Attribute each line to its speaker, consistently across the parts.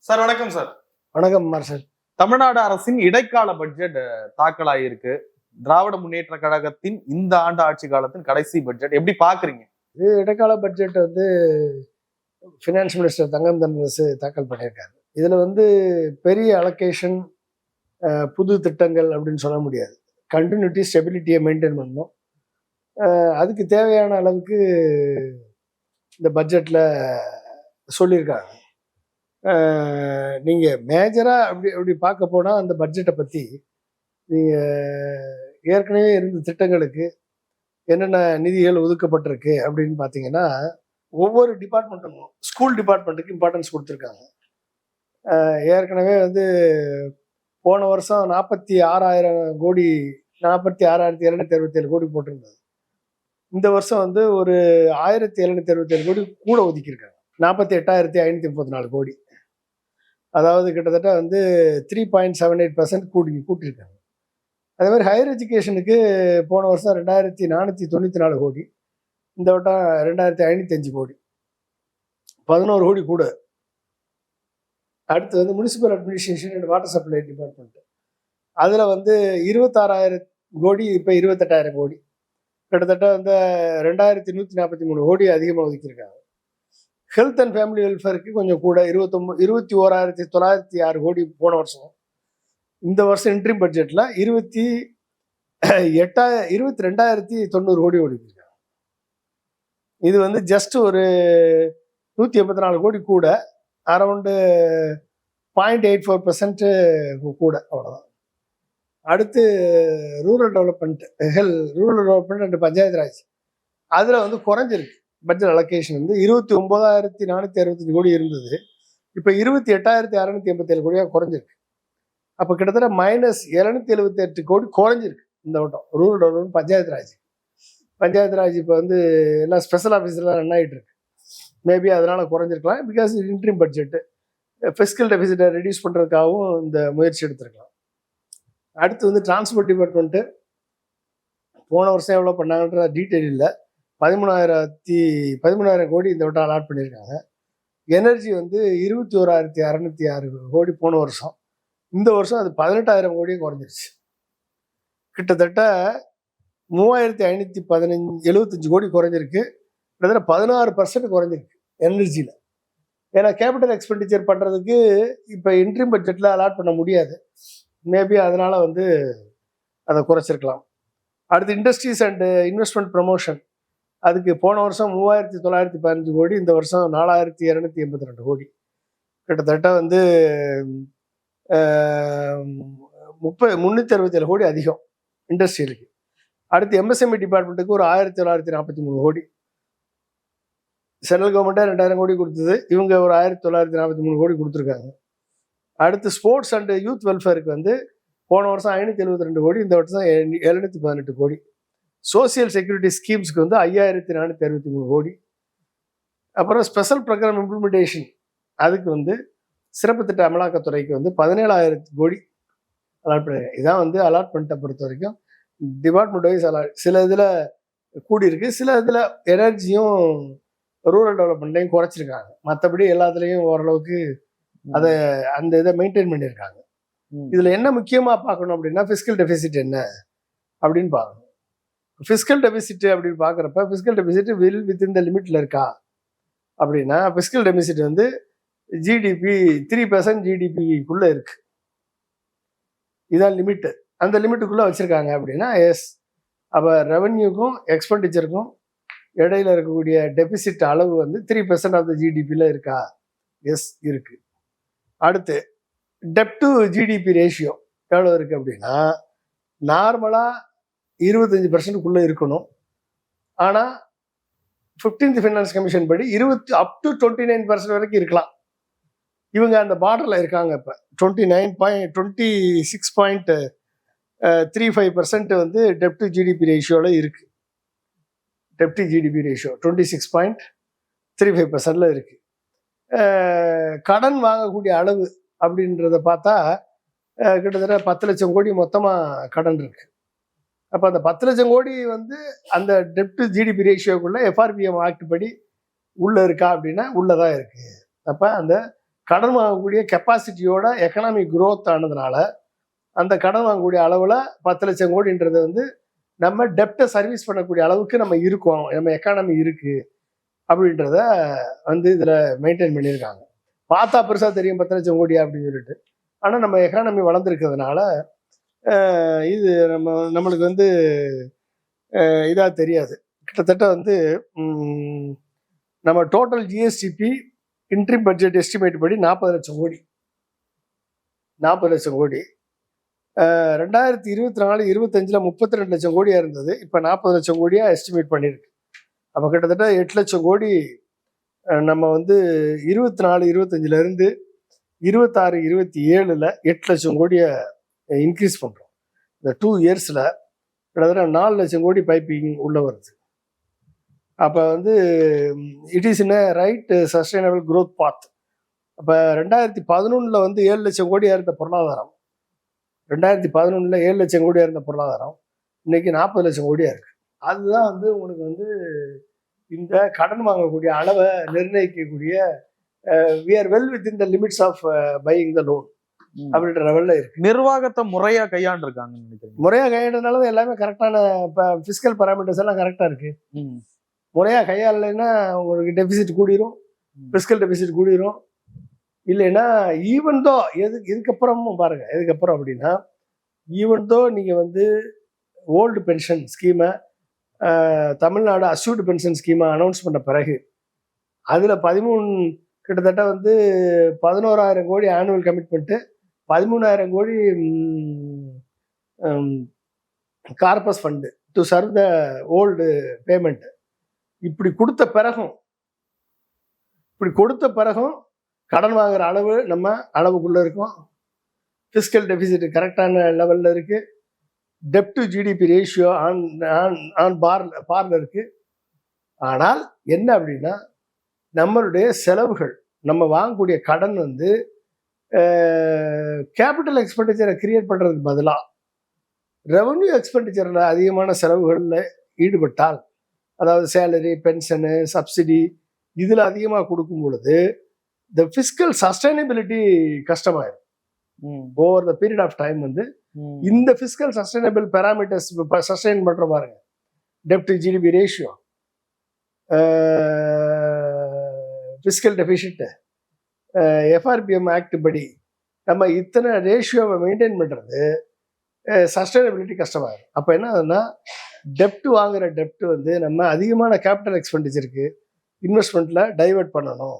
Speaker 1: Sir வணக்கம் sir.
Speaker 2: வணக்கம் marshal.
Speaker 1: Tamil Nadu அரசின் இடைக்கால பட்ஜெட் தாக்கலாயிருக்கு. திராவிட முன்னேற்ற கழகத்தின் இந்த ஆண்டு ஆட்சி காலத்தின் கடைசி பட்ஜெட் எப்படி பாக்குறீங்க?
Speaker 2: இது இடைக்கால budget finance minister Thangam Thennarasu தாக்கல் பண்ணியிருக்காரு. இதுல பெரிய அலோகேஷன், புது திட்டங்கள் அப்படின்னு சொல்ல முடியாது. கண்டினியூட்டி, ஸ்டெபிலிட்டியை மெயின்டைன் பண்ணணும். அதுக்கு தேவையான அளவுக்கு இந்த பட்ஜெட்ல சொல்லியிருக்காங்க. நீங்கள் மேஜராக அப்படி பார்க்க போனால் அந்த பட்ஜெட்டை பற்றி நீங்கள் ஏற்கனவே இருந்த திட்டங்களுக்கு என்னென்ன நிதிகள் ஒதுக்கப்பட்டிருக்கு அப்படின்னு பார்த்தீங்கன்னா, ஒவ்வொரு டிபார்ட்மெண்ட்டுக்கும், ஸ்கூல் டிபார்ட்மெண்ட்டுக்கு இம்பார்ட்டன்ஸ் கொடுத்துருக்காங்க. ஏற்கனவே போன வருஷம் 46,000 கோடி, 46,267 கோடி போட்டிருந்தது. இந்த வருஷம் ஒரு 1,767 கோடி கூட ஒதுக்கியிருக்காங்க. 48,534 கோடி. அதாவது கிட்டத்தட்ட 3.78% கூட்டியிருக்காங்க. அதே மாதிரி ஹையர் எஜுகேஷனுக்கு போன வருஷம் 2,494 கோடி, இந்த வட்டம் 2,505 கோடி, 11 கோடி கூட. அடுத்து municipal administration and water supply department, அதில் 26,000 கோடி, இப்போ 28,000 கோடி, கிட்டத்தட்ட 2,143 கோடி அதிகமாக ஒதுக்கியிருக்காங்க. ஹெல்த் அண்ட் ஃபேமிலி வெல்ஃபேருக்கு கொஞ்சம் கூட, 21,906 கோடி போன வருஷம். இந்த வருஷம் இன்ட்ரீம் பட்ஜெட்டில் 22,090 கோடி ஒதுக்கியிருக்காங்க. இது ஜஸ்ட் ஒரு 184 கோடி கூட, அரௌண்டு 0.84% கூட, அவ்வளோதான். அடுத்து rural development and panchayat Raj, அதில் குறைஞ்சிருக்கு. பட்ஜெட் அலோகேஷன் 29,465 கோடி இருந்தது, இப்போ 28,687 கோடியாக குறைஞ்சிருக்கு. அப்போ கிட்டத்தட்ட -778 கோடி குறைஞ்சிருக்கு இந்த வட்டம் ரூரல் டெவலப்மெண்ட் பஞ்சாயத்து ராஜ். இப்போ எல்லாம் ஸ்பெஷல் ஆஃபீஸர்லாம் ரன் ஆகிட்டு இருக்கு. மேபி அதனால குறைஞ்சிருக்கலாம். பிகாஸ் இன்ட்ரீம் பட்ஜெட்டு ஃபிஸ்கல் டெபிசிட்டை ரெடியூஸ் பண்ணுறதுக்காகவும் இந்த முயற்சி எடுத்திருக்கலாம். அடுத்து டிரான்ஸ்போர்ட் டிபார்ட்மெண்ட்டு போன வருஷம் எவ்வளோ பண்ணாங்கன்ற டீட்டெயில் இல்லை. 13,000 கோடி இந்த வட்டம் அலாட் பண்ணியிருக்காங்க. எனர்ஜி 21,606 கோடி போன வருஷம். இந்த வருஷம் அது 18,000 கோடியும் குறைஞ்சிருச்சு. கிட்டத்தட்ட 3,575 கோடி குறைஞ்சிருக்கு. கிட்டத்தட்ட 16% குறைஞ்சிருக்கு எனர்ஜியில். ஏன்னா கேபிட்டல் எக்ஸ்பெண்டிச்சர் பண்ணுறதுக்கு இப்போ இன்ட்ரீம் பட்ஜெட்டில் அலாட் பண்ண முடியாது. மேபி அதனால் அதை குறைச்சிருக்கலாம். அடுத்து இண்டஸ்ட்ரீஸ் அண்டு இன்வெஸ்ட்மெண்ட் ப்ரமோஷன், அதுக்கு போன வருஷம் 3,915 கோடி, இந்த வருஷம் 4,282 கோடி, கிட்டத்தட்ட 367 கோடி அதிகம் இண்டஸ்ட்ரியலுக்கு. அடுத்து எம்எஸ்எம்இ டிபார்ட்மெண்ட்டுக்கு ஒரு 1,943 கோடி. சென்ட்ரல் கவர்மெண்ட்டே 2,000 கோடி கொடுத்தது, இவங்க ஒரு 1,943 கோடி கொடுத்துருக்காங்க. அடுத்து ஸ்போர்ட்ஸ் அண்டு யூத் வெல்ஃபேருக்கு போன வருஷம் 572 கோடி, இந்த வருஷம் 718 கோடி. சோசியல் செக்யூரிட்டி ஸ்கீம்ஸ்க்கு 5,463 கோடி. அப்புறம் ஸ்பெஷல் ப்ரோக்ராம் இம்ப்ளிமெண்டேஷன், அதுக்கு சிறப்பு திட்ட அமலாக்கத்துறைக்கு 17,000 கோடி அலாட் பண்ணிருக்காங்க. இதான் அலாட்மெண்ட்டை பொறுத்த வரைக்கும் டிபார்ட்மெண்ட் வைஸ் அலாட். சில இதில் கூடியிருக்கு, சில இதில் எனர்ஜியும் ரூரல் டெவலப்மெண்ட்டையும் குறைச்சிருக்காங்க. மற்றபடி எல்லாத்துலேயும் ஓரளவுக்கு அதை அந்த இதை மெயின்டைன் பண்ணியிருக்காங்க. இதில் என்ன முக்கியமாக பார்க்கணும் அப்படின்னா, ஃபிஸ்கல் டெபிசிட் என்ன அப்படின்னு பார்க்கணும். ஃபிஸ்கல் டெபிசிட் அப்படின்னு பார்க்குறப்ப, ஃபிஸ்கல் டெபிசிட் வித்தின் த லிமிட்டில் இருக்கா அப்படின்னா, ஃபிஸ்கல் டெபிசிட் ஜிடிபி 3% ஜிடிபிக்குள்ளே இருக்கு. இதான் லிமிட்டு. அந்த லிமிட்டுக்குள்ளே வச்சுருக்காங்க அப்படின்னா எஸ். அப்போ ரெவன்யூக்கும் எக்ஸ்பெண்டிச்சருக்கும் இடையில இருக்கக்கூடிய டெபிசிட் அளவு 3% ஆஃப் த ஜிடிபியில் இருக்கா? எஸ், இருக்கு. அடுத்து டெப்ட் டு ஜிடிபி ரேஷியோ எவ்வளோ இருக்குது அப்படின்னா, நார்மலாக 25%க்குள்ளே இருக்கணும். ஆனால் 15th ஃபைனான்ஸ் கமிஷன் படி up to 29% வரைக்கும் இருக்கலாம். இவங்க அந்த பார்டரில் இருக்காங்க. இப்போ 26.35% டெப்ட் டு ஜிடிபி ரேஷியோவில் இருக்குது. டெப்ட் டு ஜிடிபி ரேஷியோ 26.35%ல் இருக்குது. கடன் வாங்கக்கூடிய அளவு அப்படின்றத பார்த்தா கிட்டத்தட்ட 10 லட்சம் கோடி மொத்தமாக கடன் இருக்கு. அப்போ அந்த 10 லட்சம் கோடி அந்த டெப்ட் ஜிடிபி ரேஷியோக்குள்ள எஃப்ஆர்பிஎம் ஆக்ட் படி உள்ளே இருக்கா அப்படின்னா உள்ளதான் இருக்கு. அப்போ அந்த கடன் வாங்கக்கூடிய கெப்பாசிட்டியோட எக்கனாமிக் growth ஆனதுனால அந்த கடன் வாங்கக்கூடிய அளவில் 10 லட்சம் கோடின்றது வந்து நம்ம டெப்டை சர்வீஸ் பண்ணக்கூடிய அளவுக்கு நம்ம இருக்கோம், நம்ம எக்கானமி இருக்கு அப்படின்றத வந்து இதில் மெயின்டைன் பண்ணியிருக்காங்க. பார்த்தா பெருசாக தெரியும் 10 லட்சம் கோடியா அப்படின்னு சொல்லிட்டு. ஆனால் நம்ம எக்கானமி வளர்ந்துருக்கிறதுனால இது நம்மளுக்கு வந்து இதாக தெரியாது. கிட்டத்தட்ட வந்து நம்ம total GSDP interim budget estimate படி 40 லட்சம் கோடி 40 லட்சம் கோடி 2024-25 32 லட்சம் கோடியா இருந்தது. இப்போ 40 லட்சம் கோடியா எஸ்டிமேட் பண்ணியிருக்கு. அப்போ கிட்டத்தட்ட 8 லட்சம் கோடி நம்ம வந்து 24-25 இருந்து 26-27 8 லட்சம் கோடியை இன்க்ரீஸ் பண்ணுறோம். இந்த 2 இயர்ஸில் கிட்டத்தட்ட 4 லட்சம் கோடி பைப்பிங் உள்ள வருது. அப்போ வந்து it is in right sustainable growth பாத். அப்போ 2011 வந்து 7 லட்சம் கோடியாக இருந்த பொருளாதாரம், 2011 7 லட்சம் கோடியாக இருந்த பொருளாதாரம் இன்னைக்கு 40 லட்சம் கோடியாக இருக்கு. அதுதான் வந்து உங்களுக்கு வந்து இந்த கடன் வாங்கக்கூடிய அளவை நிர்ணயிக்கக்கூடிய we are well within the limits of buying the loan அப்படின்ற லெவலில் இருக்கு.
Speaker 1: நிர்வாகத்தை முறையா கையாண்டிருக்காங்கன்னு நினைக்கிறேன்.
Speaker 2: முறையாக கையாண்டதுனால தான் எல்லாமே கரெக்டான ஃபிஸ்கல் பாராமீட்டர்ஸ் எல்லாம் கரெக்டாக இருக்கு. முறையாக கையாளலைன்னா உங்களுக்கு டெபிசிட் கூடிரும், ஃபிஸ்கல் டெபிசிட் கூடிரும். இல்லைன்னா ஈவன் தோ இதுக்கப்புறமும் பாருங்க, எதுக்கப்புறம் அப்படின்னா ஈவன் தோ நீங்கள் வந்து ஓல்டு பென்ஷன் ஸ்கீமை தமிழ்நாடு அஸ்யூர்டு பென்ஷன் ஸ்கீமை அனௌன்ஸ் பண்ண பிறகு அதில் கிட்டத்தட்ட வந்து 11,000 கோடி ஆனுவல் கமிட்மெண்ட்டு, 13,000 கோடி corpus fund to serve the old payment. இப்படி கொடுத்த பிறகும் கடன் வாங்குற அளவு நம்ம அளவுக்குள்ளே இருக்கோம். ஃபிஸ்கல் டெபிசிட் கரெக்டான லெவலில் இருக்குது. டெப்ட் டு ஜிடிபி ரேஷியோ ஆன் பார்ல இருக்குது. ஆனால் என்ன அப்படின்னா நம்மளுடைய செலவுகள், நம்ம வாங்கக்கூடிய கடன் வந்து கேபிட்டல் எக்ஸ்பெண்டிச்சரை கிரியேட் பண்ணுறதுக்கு பதிலாக ரெவன்யூ எக்ஸ்பெண்டிச்சரில் அதிகமான செலவுகளில் ஈடுபட்டால், அதாவது சேலரி, பென்ஷனு, சப்சிடி இதில் அதிகமாக கொடுக்கும் பொழுது the fiscal sustainability கஷ்டமாயிடும். Over the period of time வந்து இந்த ஃபிஸ்கல் சஸ்டைனபிள் பேராமீட்டர்ஸ் சஸ்டைன் பண்ற பாருங்க, டெப்ட் GDP ratio, fiscal deficit, FRBM act படி நம்ம இத்தனை ரேஷியோவை மெயின்டைன் பண்றது சஸ்டைனபிலிட்டி கஷ்டமாயிடும். அப்போ என்ன ஆகுதுன்னா டெப்ட் வாங்குற டெப்ட் வந்து நம்ம அதிகமான கேபிட்டல் எக்ஸ்பெண்டிச்சருக்கு இன்வெஸ்ட்மெண்ட்ல டைவெர்ட் பண்ணணும்.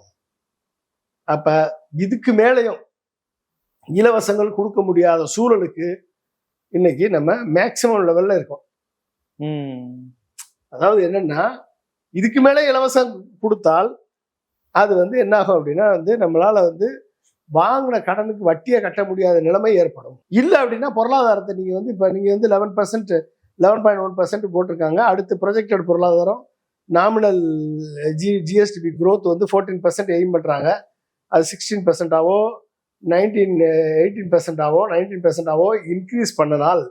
Speaker 2: அப்ப இதுக்கு மேலேயும் இலவசங்கள் கொடுக்க முடியாத சூழலுக்கு இன்னைக்கு நம்ம மேக்சிமம் லெவல்ல இருக்கோம். அதாவது என்னன்னா இதுக்கு மேலே இலவசம் கொடுத்தால் அது வந்து என்ன ஆகும் அப்படின்னா வந்து நம்மளால வந்து வாங்கின கடனுக்கு வட்டியை கட்ட முடியாத நிலைமை ஏற்படும். இல்லை அப்படின்னா பொருளாதாரத்தை நீங்க வந்து இப்போ நீங்க வந்து 11.1% போட்டிருக்காங்க. அடுத்து ப்ரொஜெக்டட் பொருளாதாரம் நாமினல் ஜிஎஸ்டிபி growth வந்து 14% எய்ம் பண்றாங்க. அது 16%ஆவோ 18%ஆவோ 19%ஆவோ இன்க்ரீஸ் பண்ணனால்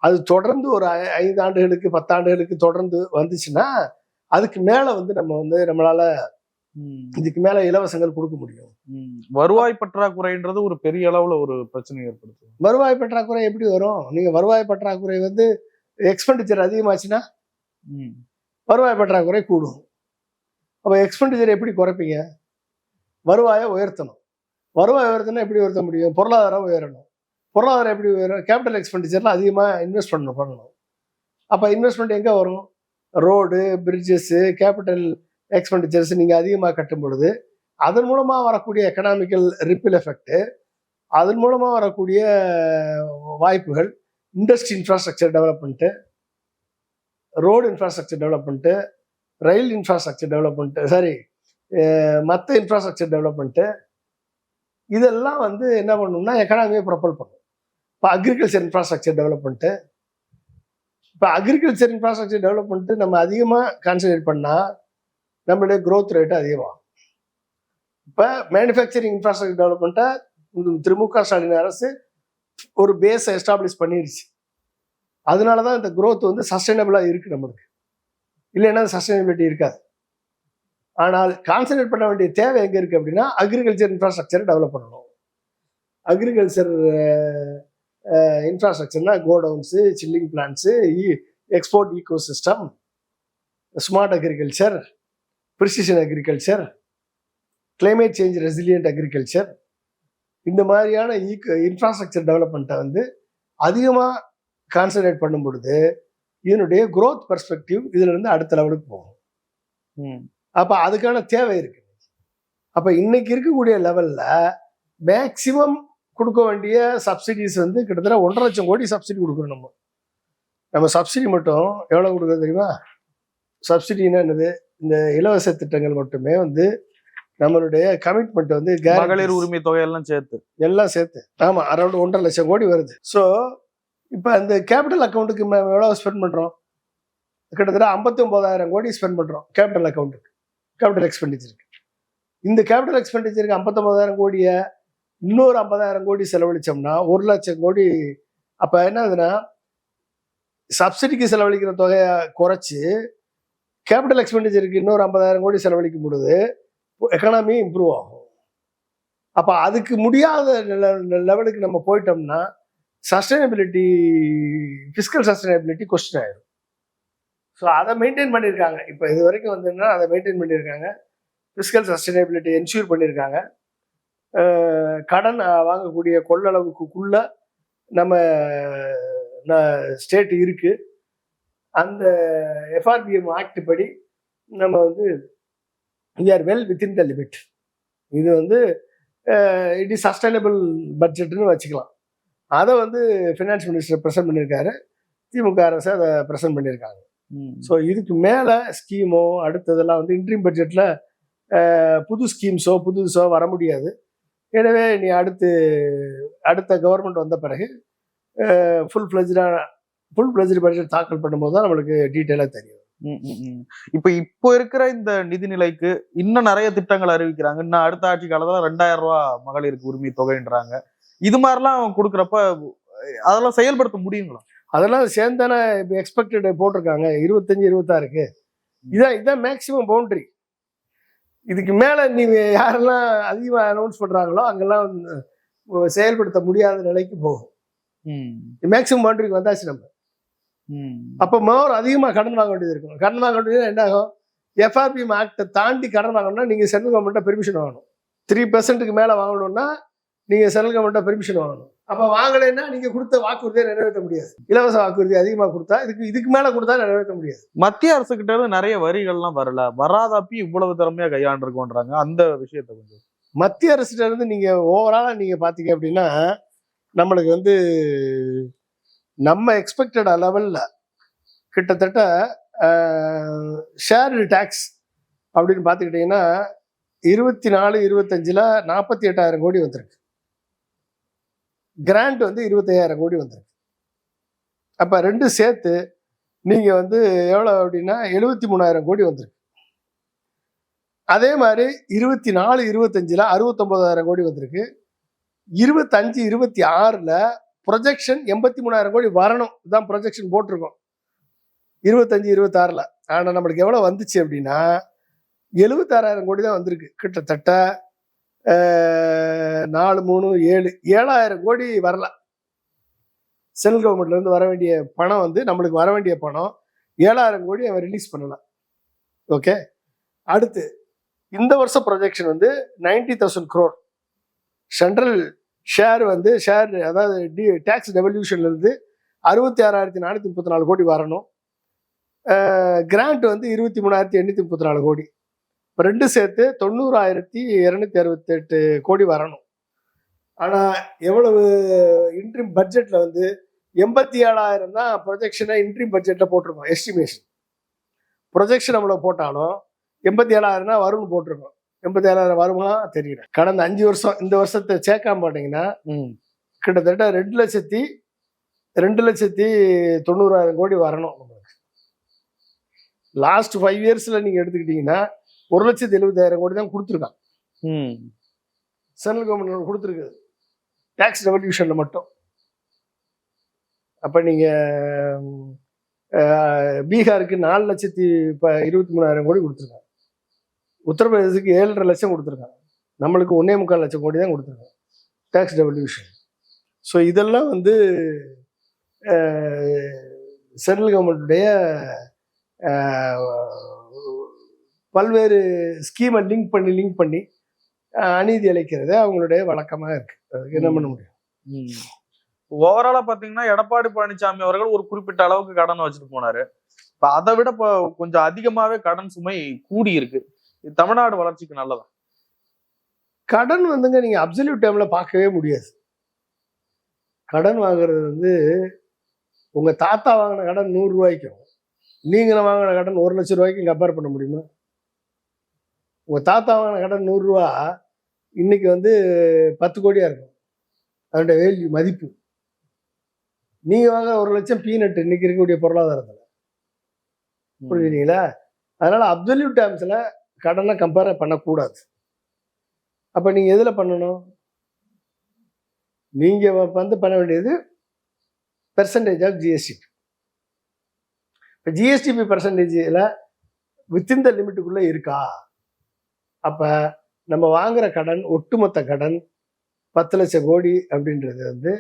Speaker 2: அது தொடர்ந்து ஒரு 5 ஆண்டுகளுக்கு 10 ஆண்டுகளுக்கு தொடர்ந்து வந்துச்சுன்னா அதுக்கு மேல வந்து நம்ம வந்து நம்மளால இதுக்கு மேல இலவசங்கள் கொடுக்க முடியும்.
Speaker 1: வருவாய் பற்றாக்குறைன்றது ஒரு பெரிய அளவுல ஒரு பிரச்சனை ஏற்படுத்தும்.
Speaker 2: வருவாய் பற்றாக்குறை எப்படி வரும்? நீங்க வருவாய் பற்றாக்குறை வந்து எக்ஸ்பெண்டிச்சர் அதிகமாச்சுன்னா வருவாய் பற்றாக்குறை கூடும். அப்ப எக்ஸ்பெண்டிச்சர் எப்படி குறைப்பீங்க? வருவாயை உயர்த்தணும். வருவாய் உயர்த்தணும் எப்படி உயர்த்த முடியும்? பொருளாதாரம் உயரணும். பொருளாதாரம் எப்படி உயரும்? கேபிட்டல் எக்ஸ்பெண்டிச்சர்ல அதிகமாக இன்வெஸ்ட் பண்ணணும். அப்போ இன்வெஸ்ட்மெண்ட் எங்கே வரும்? ரோடு, பிரிட்ஜஸ்ஸு, கேபிட்டல் எக்ஸ்பெண்டிச்சர்ஸ் நீங்கள் அதிகமாக கட்டும் பொழுது அதன் மூலமாக வரக்கூடிய எக்கனாமிக்கல் ரிப்பிள் எஃபெக்ட், அதன் மூலமாக வரக்கூடிய வாய்ப்புகள், industry infrastructure development, road infrastructure development, rail infrastructure development, மற்ற இன்ஃப்ராஸ்ட்ரக்சர் டெவலப்மெண்ட்டு, இதெல்லாம் வந்து என்ன பண்ணணும்னா எக்கனாமியை ப்ரொபல் பண்ணும். இப்போ அக்ரிகல்ச்சர் இன்ஃப்ராஸ்ட்ரக்சர் டெவலப்மெண்ட்டு, இப்போ அக்ரிகல்ச்சர் இன்ஃப்ராஸ்ட்ரக்சர் டெவலப்மெண்ட்டு நம்ம அதிகமாக கான்சன்ட்ரேட் பண்ணால் நம்மளுடைய growth ரேட்டு அதிகமாகும். இப்போ மேனுஃபேக்சரிங் இன்ஃப்ராஸ்ட்ரக்சர் டெவலப்மெண்ட்டை திமுக ஸ்டாலின் அரசு ஒரு பேஸை எஸ்டாப்ளிஷ் பண்ணிருச்சு. அதனால தான் இந்த growth வந்து சஸ்டைனபிளாக இருக்குது நம்மளுக்கு. இல்லைன்னா சஸ்டைனபிலிட்டி இருக்காது. ஆனால் கான்சன்ட்ரேட் பண்ண வேண்டிய தேவை எங்க இருக்கு அப்படின்னா அக்ரிகல்ச்சர் இன்ஃப்ராஸ்ட்ரக்சரை டெவலப் பண்ணணும். அக்ரிகல்ச்சர் இன்ஃப்ராஸ்ட்ரக்சர்னா godowns, chilling plants, export ecosystem, smart agriculture, precision agriculture, climate change resilient agriculture, இந்த மாதிரியான இன்ஃப்ராஸ்ட்ரக்சர் டெவலப்மெண்ட்டை வந்து அதிகமாக கான்சன்ட்ரேட் பண்ணும் பொழுது இதனுடைய growth பெர்ஸ்பெக்டிவ் இதுல இருந்து அடுத்த லெவலுக்கு போகும். அப்போ அதுக்கான தேவை இருக்கு. அப்போ இன்னைக்கு இருக்கக்கூடிய லெவல்ல மேக்சிமம் கொடுக்க வேண்டிய சப்சிடிஸ் வந்து கிட்டத்தட்ட 1.5 லட்சம் கோடி சப்சிடி கொடுக்குறோம். நம்ம சப்சிடி மட்டும் எவ்வளோ கொடுக்குறது தெரியுமா? சப்சிடின்னா என்னது? இந்த இலவச திட்டங்கள் மட்டுமே வந்து நம்மளுடைய கமிட்மெண்ட் வந்து
Speaker 1: மகளிர் உரிமை தொகையெல்லாம் சேர்த்து
Speaker 2: ஆமா அரௌண்ட் 1.5 லட்சம் கோடி வருது. ஸோ இப்போ அந்த கேபிட்டல் அக்கௌண்ட்டுக்கு எவ்வளோ ஸ்பெண்ட் பண்றோம்? கிட்டத்தட்ட 59,000 கோடி ஸ்பெண்ட் பண்றோம் கேபிட்டல் அக்கௌண்ட்டுக்கு, கேபிட்டல் எக்ஸ்பெண்டிச்சருக்கு. இந்த கேபிட்டல் எக்ஸ்பெண்டிச்சருக்கு 59,000 கோடியை இன்னொரு 50,000 கோடி செலவழிச்சோம்னா 1 லட்சம் கோடி. அப்ப என்ன ஆகுதுன்னா சப்சிடிக்கு செலவழிக்கிற தொகையை குறைச்சி கேபிட்டல் எக்ஸ்பெண்டிச்சருக்கு இன்னொரு 50,000 கோடி செலவழிக்கும் பொழுது எக்கனாமி இம்ப்ரூவ் ஆகும். அப்ப அதுக்கு முடியாத லெவலுக்கு நம்ம போயிட்டோம்னா சஸ்டைனபிலிட்டி, பிசிக்கல் சஸ்டைனபிலிட்டி கொஸ்டின் ஆயிடும். ஸோ அதை மெயின்டைன் பண்ணியிருக்காங்க. இப்போ இது வரைக்கும் வந்துன்னா அதை மெயின்டைன் பண்ணியிருக்காங்க. பிசிக்கல் சஸ்டைனபிலிட்டி என்ஷூர் பண்ணியிருக்காங்க. கடன் வாங்கக்கூடிய கொள்ளளவுக்குள்ள நம்ம ஸ்டேட் இருக்கு. அந்த எஃப்ஆர்பிஎம் ஆக்ட் படி நம்ம வந்து we are well within the limit. இது வந்து இட் இஸ் சஸ்டைனபிள் பட்ஜெட்னு வச்சுக்கலாம். அதை வந்து ஃபினான்ஸ் மினிஸ்டர் ப்ரெசென்ட் பண்ணியிருக்காரு, திமுக அரசு அதை ப்ரெசென்ட் பண்ணியிருக்காங்க. ஸோ இதுக்கு மேலே ஸ்கீமோ அடுத்ததெல்லாம் வந்து இன்ட்ரீம் பட்ஜெட்டில் புது ஸ்கீம்ஸோ புதுசோ வர முடியாது. எனவே நீ அடுத்த கவர்மெண்ட் வந்த பிறகு ஃபுல் ஃப்ளெஜ்டு பட்ஜெட் தாக்கல் பண்ணும்போது தான் நம்மளுக்கு டீட்டெயிலாக தெரியும்.
Speaker 1: இப்போ இருக்கிற இந்த நிதிநிலைக்கு இன்னும் நிறைய திட்டங்கள் அறிவிக்கிறாங்க. இன்னும் அடுத்த ஆட்சி காலத்துல 2,000 ரூபாய் மகளிருக்கு உரிமை தொகைன்றாங்க. இது மாதிரிலாம் கொடுக்குறப்ப அதெல்லாம் செயல்படுத்த முடியுங்களா?
Speaker 2: அதெல்லாம் சேர்ந்தானே இப்போ எக்ஸ்பெக்டட் போட்டிருக்காங்க 25-26க்கு. இதான் மேக்சிமம் பவுண்டரி. இதுக்கு மேல நீங்க யாரெல்லாம் அதிகமா அனௌன்ஸ் பண்றாங்களோ அங்கெல்லாம் செயல்படுத்த முடியாத நிலைக்கு போகும். மேக்சிமம் பவுண்டரிக்கு வந்தாச்சு நம்ம. அப்போ மோர் அதிகமாக கடன் வாங்க வேண்டியது இருக்கும். கடன் வாங்க வேண்டியது என்ன ஆகும்? எஃப்ஆர்பிஎம் ஆக்டை தாண்டி கடன் வாங்கணும்னா நீங்கள் சென்ட்ரல் கவர்மெண்ட்டை பெர்மிஷன் வாங்கணும். 3% மேலே வாங்கணும்னா நீங்கள் சென்ட்ரல் கவர்மெண்ட்டை பெர்மிஷன் வாங்கணும். அப்போ வாங்கலைன்னா நீங்கள் கொடுத்த வாக்குறுதியை நிறைவேற்ற முடியாது. இலவச வாக்குறுதி அதிகமாக கொடுத்தா இதுக்கு மேலே கொடுத்தா நிறைவேற்ற முடியாது.
Speaker 1: மத்திய அரசு கிட்ட இருந்து நிறைய வரிகள்லாம் வராதப்பி இவ்வளவு திறமையா கையாண்டுருக்கோன்றாங்க. அந்த விஷயத்தை கொஞ்சம்
Speaker 2: மத்திய அரசுகிட்ட இருந்து நீங்கள் ஓவராலாக நீங்கள் பார்த்தீங்க அப்படின்னா நம்மளுக்கு வந்து நம்ம எக்ஸ்பெக்டட் லெவலில் கிட்டத்தட்ட ஷேர்டு டேக்ஸ் அப்படின்னு பார்த்துக்கிட்டிங்கன்னா 24-25ல் 48,000 கோடி வந்திருக்கு. கிராண்ட் வந்து 25,000 கோடி வந்திருக்கு. அப்போ ரெண்டும் சேர்த்து நீங்கள் வந்து எவ்வளோ அப்படின்னா 73,000 கோடி வந்திருக்கு. அதே மாதிரி 24-25ல் 69,000 கோடி வந்திருக்கு. 25-26ல் ப்ரொஜெக்ஷன் 83,000 கோடி வரணும். இதுதான் ப்ரொஜெக்ஷன் போட்டிருக்கோம் 25-26ல். ஆனால் நம்மளுக்கு எவ்வளோ வந்துச்சு அப்படின்னா 76,000 கோடி தான் வந்திருக்கு. கிட்டத்தட்ட 4-3-7,000 கோடி வரல. சென்ட்ரல் கவர்மெண்ட்லேருந்து வர வேண்டிய பணம் வந்து நம்மளுக்கு வர வேண்டிய பணம் 7,000 கோடி அவன் ரிலீஸ் பண்ணலாம். ஓகே, அடுத்து இந்த வருஷம் ப்ரொஜெக்ஷன் வந்து 90,000 crore. சென்ட்ரல் ஷேர் வந்து அதாவது டேக்ஸ் டெவல்யூஷன்லேருந்து 66,434 கோடி வரணும். கிராண்ட் வந்து 23,834 கோடி. இப்போ ரெண்டு சேர்த்து 90,268 கோடி வரணும். ஆனால் எவ்வளவு இன்ட்ரீம் பட்ஜெட்டில் வந்து 87,000 தான் ப்ரொஜெக்ஷனை இன்ட்ரீம் பட்ஜெட்டில் போட்டிருக்கோம். எஸ்டிமேஷன் ப்ரொஜெக்ஷன் அவ்வளோ போட்டாலும் 87,000 தான் வரும்னு போட்டிருக்கோம். 87,000 வருமா தெரியல. கடந்த 5 வருஷம் இந்த வருஷத்தை சேர்க்காம போட்டீங்கன்னா கிட்டத்தட்ட 2,90,000 கோடி வரணும். லாஸ்ட் 5 இயர்ஸ்ல நீங்க எடுத்துக்கிட்டீங்கன்னா 1,70,000 கோடி தான் கொடுத்துருக்கான் சென்ட்ரல் கவர்மெண்ட் கொடுத்துருக்கு டேக்ஸ் ரெவல்யூஷன்ல மட்டும். அப்ப நீங்க பீகாருக்கு 4,23,000 கோடி கொடுத்துருக்காங்க. உத்தரப்பிரதேசத்துக்கு 7.5 லட்சம் கொடுத்துருக்காங்க, நம்மளுக்கு 1.25 லட்சம் கோடி தான் கொடுத்துருக்காங்க டேக்ஸ் டெவல்யூஷன். ஸோ இதெல்லாம் வந்து சென்ட்ரல் கவர்மெண்ட்டுடைய பல்வேறு ஸ்கீமை லிங்க் பண்ணி அநீதி அளிக்கிறது அவங்களுடைய வழக்கமாக இருக்கு. அதுக்கு என்ன பண்ண முடியும்?
Speaker 1: ஓவராலா பாத்தீங்கன்னா எடப்பாடி பழனிசாமி அவர்கள் ஒரு குறிப்பிட்ட அளவுக்கு கடன் வச்சுட்டு போனாரு. இப்ப அதை விட இப்போ கொஞ்சம் அதிகமாவே கடன் சுமை கூடி இருக்கு. இது தமிழ்நாடு வளர்ச்சிக்கு நல்லதா?
Speaker 2: கடன் வந்துங்க நீங்க அப்சல்யூட் டைம்ல பார்க்கவே முடியாது. கடன் வாங்குறது வந்து உங்க தாத்தா வாங்கின கடன் 100 ரூபாய்க்கும் நீங்க வாங்கின கடன் 1 லட்சம் ரூபாய்க்கும் கம்பேர் பண்ண முடியுமா? உங்க தாத்தா வாங்கின கடன் 100 ரூபா இன்னைக்கு வந்து 10 கோடியா இருக்கும் அதோட வேல்யூ மதிப்பு. நீங்க வாங்குற 1 லட்சம் பீனட் இன்னைக்கு இருக்கக்கூடிய பொருளாதாரத்துல. புரியுதுங்களா? அதனால அப்சல்யூட் டேர்ம்ஸ்ல கடனை கம்பேர் பண்ணக்கூடாது. அப்ப நீங்க எதுல பண்ணணும்? நீங்க வந்து பண்ண வேண்டியது பெர்சன்டேஜ் ஆஃப் ஜிஎஸ்டிபி. இப்போ ஜிஎஸ்டிபி பெர்சன்டேஜில் வித்தின் த லிமிட்டுக்குள்ளே இருக்கா? அப்போ நம்ம வாங்குற கடன், ஒட்டுமொத்த கடன் 10 லட்சம் கோடி அப்படின்றது வந்து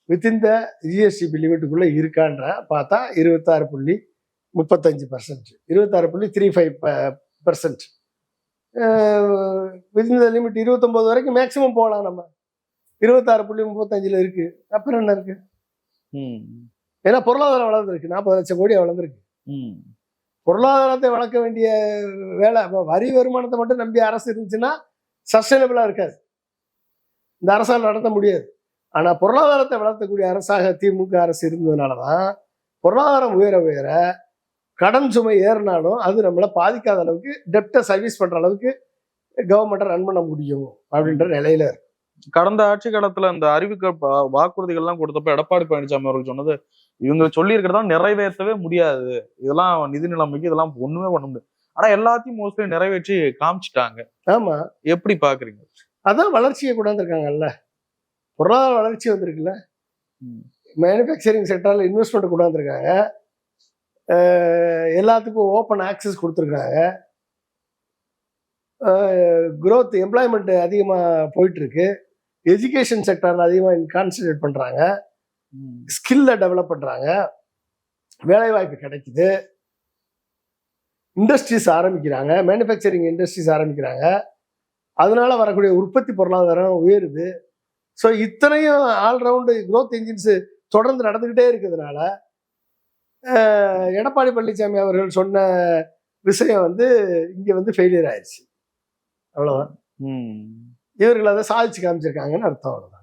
Speaker 2: வித்தின் த ஜிஎஸ்டிபி லிமிட்டுக்குள்ளே இருக்கான்ற பார்த்தா 26.35%, 26.35%. வித்தின் த லிமிட் 29 வரைக்கும் மேக்சிமம் போகலாம். நம்ம 26.35 இருக்கு. அப்புறம் என்ன இருக்கு? ஏன்னா பொருளாதாரம் வளர்ந்துருக்கு, 40 லட்சம் கோடி வளர்ந்துருக்கு. பொருளாதாரத்தை வளர்க்க வேண்டிய வேலை. வரி வருமானத்தை மட்டும் நம்பி அரசு இருந்துச்சுன்னா சஸ்டைனபிளா இருக்காது, இந்த அரசால் நடத்த முடியாது. ஆனா பொருளாதாரத்தை வளர்த்தக்கூடிய அரசாக திமுக அரசு இருந்ததுனாலதான் பொருளாதாரம் உயர உயர கடன் சுமை ஏறினாலும் அது நம்மளை பாதிக்காத அளவுக்கு டெப்டை சர்வீஸ் பண்ற அளவுக்கு கவர்மெண்ட்டை ரன் பண்ண முடியும் அப்படின்ற நிலையில இருக்கு.
Speaker 1: கடந்த ஆட்சி காலத்துல அந்த வாக்குறுதிகள் எல்லாம் கொடுத்தப்ப எடப்பாடி பழனிசாமி அவர்கள் சொன்னது, இவங்க சொல்லி இருக்கிறதா நிறைவேற்றவே முடியாது, இதெல்லாம் நிதி நிலைமைக்கு இதெல்லாம் ஒண்ணுமே பண்ண முடியாது. ஆனா எல்லாத்தையும் மோஸ்ட்லி நிறைவேற்றி காமிச்சிட்டாங்க.
Speaker 2: ஆமா,
Speaker 1: எப்படி பாக்குறீங்க?
Speaker 2: அதான் வளர்ச்சியை கொண்டாந்துருக்காங்கல்ல, பொருளாதார வளர்ச்சி வந்திருக்குல்ல, மேனுஃபேக்சரிங் செக்டர்ல இன்வெஸ்ட்மெண்ட் கொண்டாந்துருக்காங்க, எல்லாத்துக்கும் ஓப்பன் ஆக்சஸ் கொடுத்துருக்காங்க, growth எம்ப்ளாய்மெண்ட் அதிகமாக போயிட்டு இருக்கு, எஜுகேஷன் செக்டர்ல அதிகமாக கான்சன்ட்ரேட் பண்றாங்க, ஸ்கில்ல டெவலப் பண்றாங்க, வேலை வாய்ப்பு கிடைக்குது, இண்டஸ்ட்ரீஸ் ஆரம்பிக்கிறாங்க, மேனுஃபேக்சரிங் இண்டஸ்ட்ரீஸ் ஆரம்பிக்கிறாங்க, அதனால வரக்கூடிய உற்பத்தி பொருளாதாரம் உயருது. ஸோ இத்தனையும் ஆல்ரவுண்டு growth என்ஜின்ஸ் தொடர்ந்து நடந்துகிட்டே இருக்கிறதுனால எடப்பாடி பழனிசாமி அவர்கள் சொன்ன விஷயம் வந்து இங்க வந்து ஃபெயிலியர் ஆயிடுச்சு. அவ்வளவுதான். இவர்கள் அதை சாதிச்சு காமிச்சிருக்காங்கன்னு அர்த்தம். அவ்வளவுதான்.